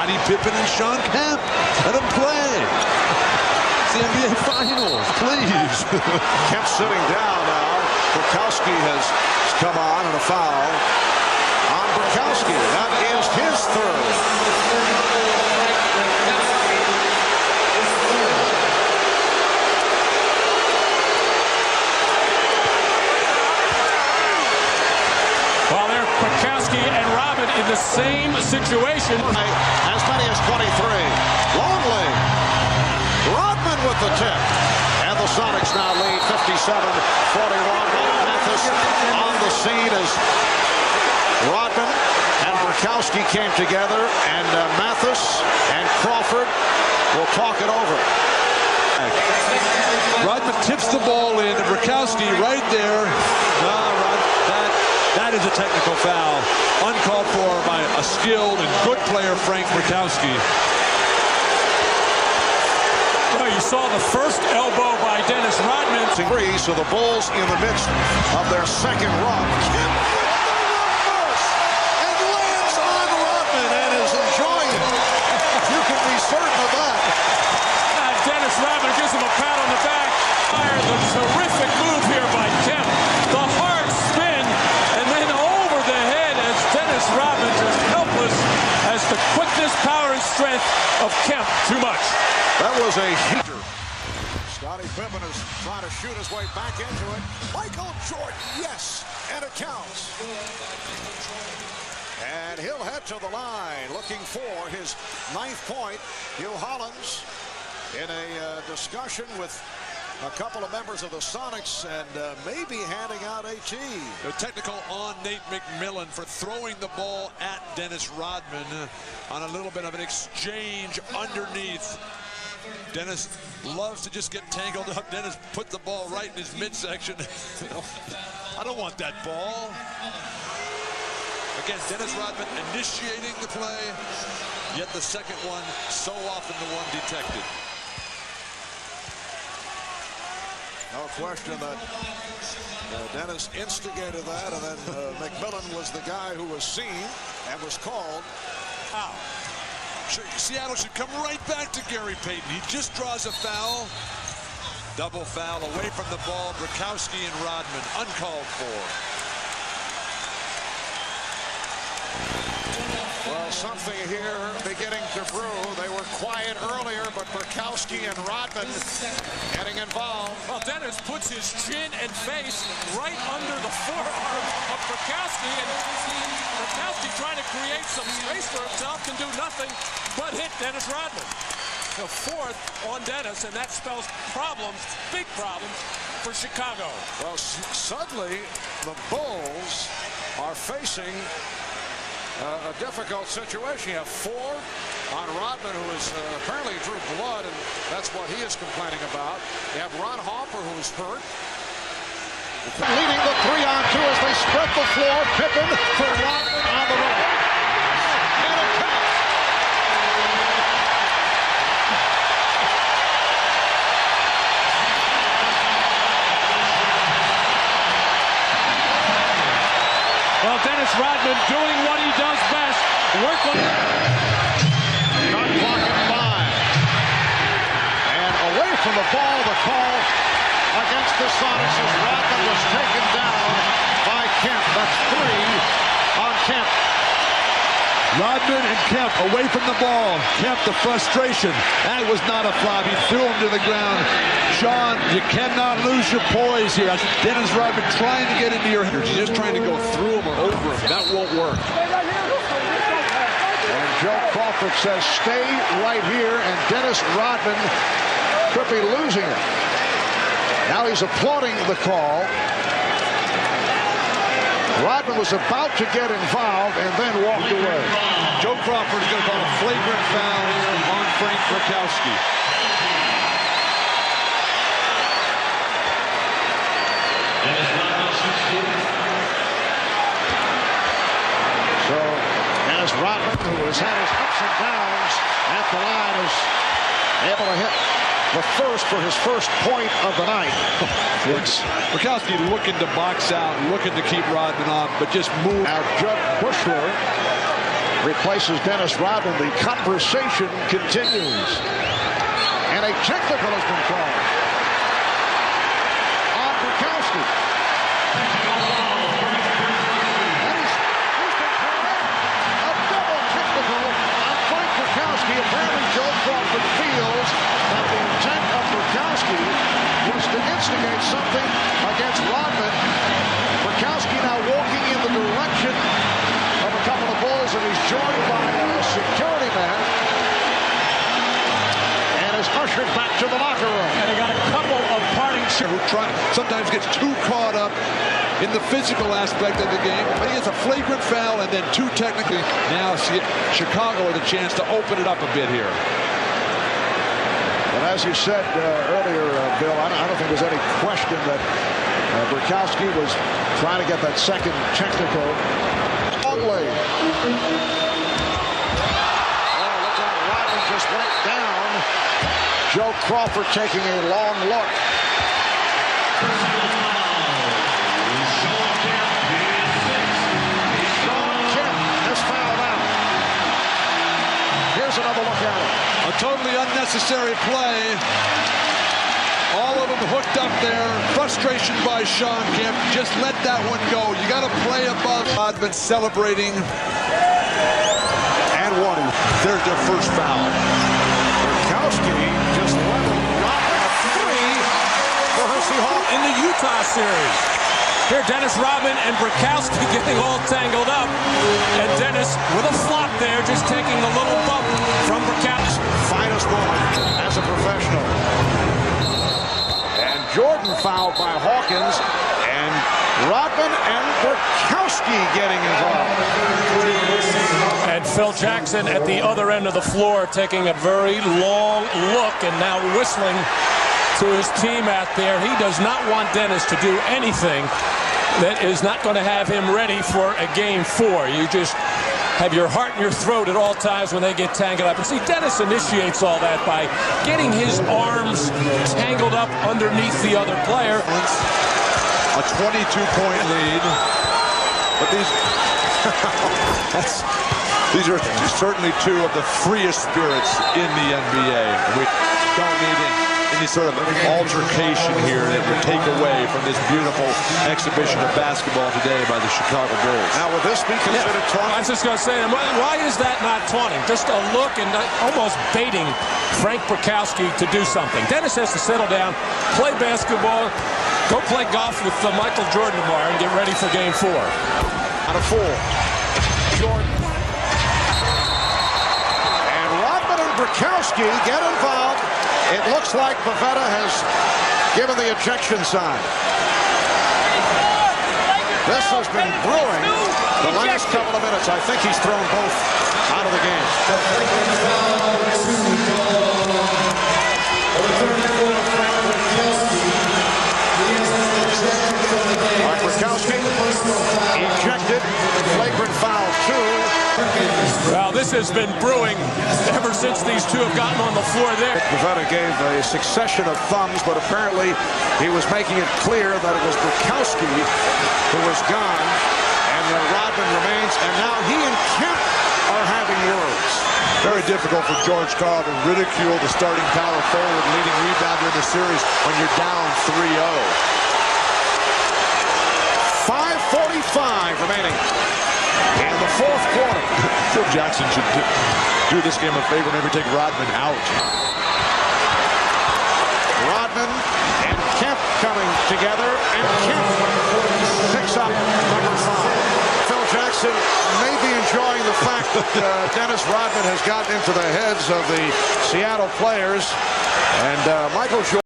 Scottie Pippen and Sean Kemp. Let them play. It's the NBA Finals, please. Kemp sitting down now. Brokowski has come on and a foul on Brokowski. That is his third. Well, they're Brokowski and Robin in the same situation. As many as 23. Longley. Rodman with the tip. And the Sonics now lead 57-41. Mathis on the scene as Rodman and Brokowski came together. And Mathis and Crawford will talk it over. Rodman tips the ball in, and Brokowski right there. That is a technical foul. Uncalled for by a skilled and good player, Frank Brokowski. Well, you saw the first elbow by Dennis Rodman. So the Bulls in the midst of their second run. Kemp and lands on Rodman and is enjoying it. You can be certain of that. Dennis Rodman gives him a pat on the back. The terrific move here by Kemp. The hard spin and then over the head as Dennis Rodman just helpless as the quickness, power, and strength of Kemp too much. That was a heater. Scottie Pippen is trying to shoot his way back into it. Michael Jordan, yes, and it counts. And he'll head to the line looking for his 9th point. Hugh Hollins in a discussion with a couple of members of the Sonics and maybe handing out a tee. The technical on Nate McMillan for throwing the ball at Dennis Rodman on a little bit of an exchange underneath. Dennis loves to just get tangled up. Dennis put the ball right in his midsection. I don't want that ball. Again, Dennis Rodman initiating the play, yet the second one so often the one detected. No question that Dennis instigated that, and then McMillan was the guy who was seen and was called. Foul. Seattle should come right back to Gary Payton. He just draws a foul. Double foul away from the ball. Brokowski and Rodman uncalled for. Well, something here beginning to brew. They were quiet earlier, but Brokowski and Rodman getting involved. Well, Dennis puts his chin and face right under the forearm of Brokowski, and Brokowski trying to create some space for himself can do nothing but hit Dennis Rodman. The 4th on Dennis, and that spells problems, big problems, for Chicago. Well, suddenly the Bulls are facing a difficult situation. You have 4 on Rodman, who is apparently drew blood, and that's what he is complaining about. You have Ron Harper, who is hurt. Leading the 3-on-2 as they spread the floor. Pippen for Rodman on the right. And a count. Well, Dennis Rodman doing what he does best. Work on Shot clock at 5. And away from the ball, the call against the Sonics as Rodman was taken down by Kemp. That's 3 on Kemp. Rodman and Kemp away from the ball. Kemp, the frustration. That was not a flop. He threw him to the ground. Sean, you cannot lose your poise here. That's Dennis Rodman trying to get into your energy. Just trying to go through him or over him. That won't work. And Joe Crawford says stay right here, and Dennis Rodman could be losing it. Now he's applauding the call. Rodman was about to get involved and then walked away. Joe Crawford is going to call a flagrant foul here on Frank Brokowski. So, as Rodman, who has had his ups and downs at the line, is able to hit the first for his first point of the night. Brokowski looking to box out, looking to keep Rodman off, but just move. Now Judd Bushler replaces Dennis Rodman. The conversation continues. And a technical has been called on Bukowski. And he's been called a double technical on Frank Bukowski. Apparently Joe Crawford feels that the intent of Bukowski was to instigate something against Rodman. Bukowski now walking in the direction of a couple of Bulls, and he's joined by a security man and is ushered back to the locker room. And he got a couple of parting shots. Who sometimes gets too caught up in the physical aspect of the game, but he has a flagrant foul and then two technically. Now Chicago with a chance to open it up a bit here. And as you said earlier, Bill, I don't think there's any question that Bukowski was trying to get that second technical. Longley. Oh, look out, Rodman just went down. Joe Crawford taking a long look. Sean Kemp has fouled out. Here's another look at it. A totally unnecessary play. All of them hooked up there. Frustration by Sean Kemp. Just let that one go. You got to play above. Rodman celebrating. And one. There's their first foul. Bukowski just leveled Rodman a three for Hersey Hall In the Utah series. Here, Dennis Rodman and Bukowski getting all tangled up. And Dennis with a flop there, just taking a little bump from Bukowski. Finest moment as a professional. And Jordan fouled by Hawkins, and Rodman and Bukowski getting involved. And Phil Jackson at the other end of the floor taking a very long look and now whistling to his team out there. He does not want Dennis to do anything that is not going to have him ready for a game 4. You just have your heart in your throat at all times when they get tangled up. And see, Dennis initiates all that by getting his arms tangled up underneath the other player. A 22-point lead. But these are certainly two of the freest spirits in the NBA. We don't need any sort of altercation here that would take away from this beautiful exhibition of basketball today by the Chicago Bulls. Now, would this be considered taunting? I was just going to say, why is that not taunting? Just a look and almost baiting Frank Bukowski to do something. Dennis has to settle down, play basketball, go play golf with Michael Jordan tomorrow and get ready for game 4. On a 4. Jordan. And Rodman and Bukowski get involved. It looks like Pavetta has given the ejection sign. This has been brewing the last couple of minutes. I think he's thrown both out of the game. Bukowski ejected. Flagrant foul 2. Well, this has been brewing ever since these two have gotten on the floor there. Pavetta gave a succession of thumbs, but apparently he was making it clear that it was Bukowski who was gone, and Rodman remains, and now he and Kemp are having words. Very difficult for George Karl to ridicule the starting power forward, leading rebounder in the series when you're down 3-0. 5:45 remaining in the fourth quarter. Phil Jackson should do this game a favor, maybe take Rodman out. Rodman and Kemp coming together, and Kemp picks up number 5. Phil Jackson may be enjoying the fact that Dennis Rodman has gotten into the heads of the Seattle players, and Michael Jordan